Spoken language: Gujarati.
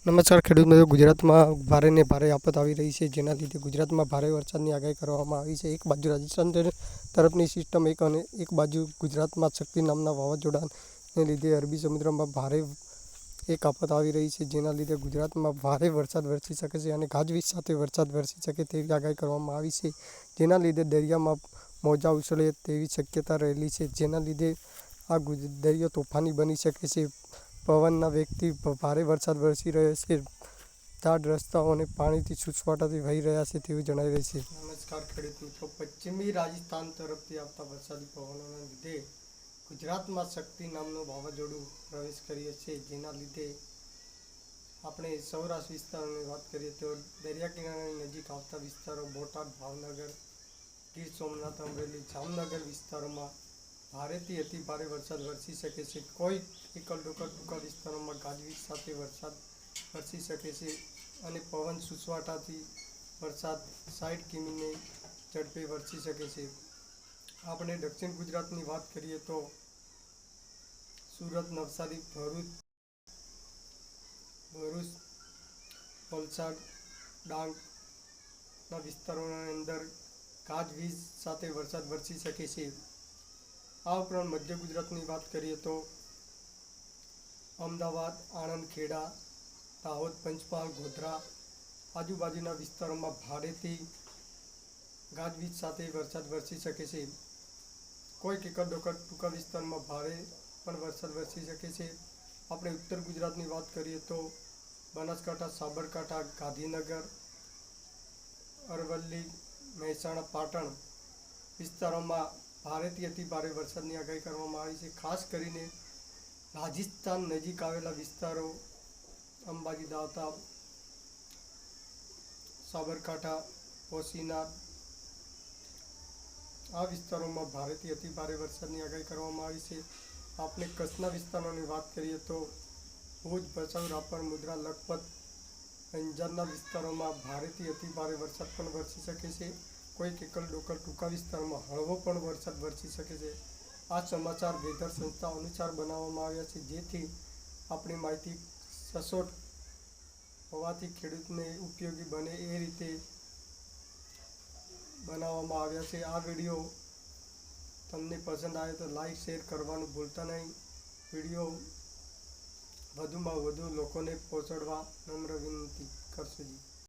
નમસ્કાર ખેડૂત મિત્રો, ગુજરાતમાં ભારે ને ભારે આફત આવી રહી છે, જેના લીધે ગુજરાતમાં ભારે વરસાદની આગાહી કરવામાં આવી છે. એક બાજુ રાજસ્થાન તરફની સિસ્ટમ અને એક બાજુ ગુજરાતમાં શક્તિ નામના વાવાઝોડાને લીધે અરબી સમુદ્રમાં ભારે એક આફત આવી રહી છે, જેના લીધે ગુજરાતમાં ભારે વરસાદ વરસી શકે છે અને ગાજવીજ સાથે વરસાદ વરસી શકે તેવી આગાહી કરવામાં આવી છે. જેના લીધે દરિયામાં મોજા ઉછળે તેવી શક્યતા રહેલી છે, જેના લીધે આ દરિયો તોફાની બની શકે છે. પવનના વેગથી ભારે વરસાદ વરસી રહ્યો છે. ઝાડ રસ્તાઓ અને પાણીથી છૂટછવાટાથી વહી રહ્યા છે તેવું જણાઈ રહ્યું છે. નમસ્કાર ખેડૂત મિત્રો, પશ્ચિમી રાજસ્થાન તરફથી આવતા વરસાદી પવનોના લીધે ગુજરાતમાં શક્તિ નામનું વાવાઝોડું પ્રવેશ કર્યો છે. જેના લીધે આપણે સૌરાષ્ટ્ર વિસ્તારોની વાત કરીએ તો દરિયા કિનારાની નજીક આવતા વિસ્તારો બોટાદ, ભાવનગર, ગીર સોમનાથ, અમરેલી, જામનગર વિસ્તારોમાં ભારેથી અતિ ભારે વરસાદ વરસી શકે છે. કોઈ ટૂંકા વિસ્તારોમાં ગાજવીજ સાથે વરસાદ વરસી શકે છે અને પવન સુસવાટાથી વરસાદ 60 કિમીને ઝડપે વરસી શકે છે. આપણે દક્ષિણ ગુજરાતની વાત કરીએ તો સુરત, નવસારી, ભરૂચ, વલસાડ, ડાંગના વિસ્તારોની અંદર ગાજવીજ સાથે વરસાદ વરસી શકે છે. આ ઉપરાંત મધ્ય ગુજરાતની વાત કરીએ તો અમદાવાદ, આણંદ, ખેડા, દાહોદ, પંચમહાલ, ગોધરા આજુબાજુના વિસ્તારોમાં ભારેથી ગાજવીજ સાથે વરસાદ વરસી શકે છે. કોઈક ટૂંકા વિસ્તારમાં ભારે પણ વરસાદ વરસી શકે છે. આપણે ઉત્તર ગુજરાતની વાત કરીએ તો બનાસકાંઠા, સાબરકાંઠા, ગાંધીનગર, અરવલ્લી, મહેસાણા, પાટણ વિસ્તારોમાં ભારેથી અતિ ભારે વરસાદની આગાહી કરવામાં આવી છે. ખાસ કરીને રાજસ્થાન નજીક આવેલા વિસ્તારો અંબાજી, દાંતા, સાબરકાંઠા, પોશીના આ વિસ્તારોમાં ભારેથી અતિ ભારે વરસાદની આગાહી કરવામાં આવી છે. આપણે કચ્છના વિસ્તારોની વાત કરીએ તો ભુજ, ભચાઉ, રાપર, મુંદ્રા, લખપત, અંજારના વિસ્તારોમાં ભારેથી અતિ ભારે વરસાદ પણ વરસી શકે છે. કોઈક ટૂંકા વિસ્તારમાં હળવો પણ વરસાદ વરસી શકે છે. આ સમાચાર વેધર સંસ્થા અનુસાર બનાવવામાં આવ્યા છે, જેથી આપણી માહિતી સચોટ હોવાથી ખેડૂતને ઉપયોગી બને એ રીતે બનાવવામાં આવ્યા છે. આ વિડીયો તમને પસંદ આવે તો લાઈક, શેર કરવાનું ભૂલતા નહીં. વિડીયો વધુમાં વધુ લોકોને પહોંચાડવા નમ્ર વિનંતી કરશું.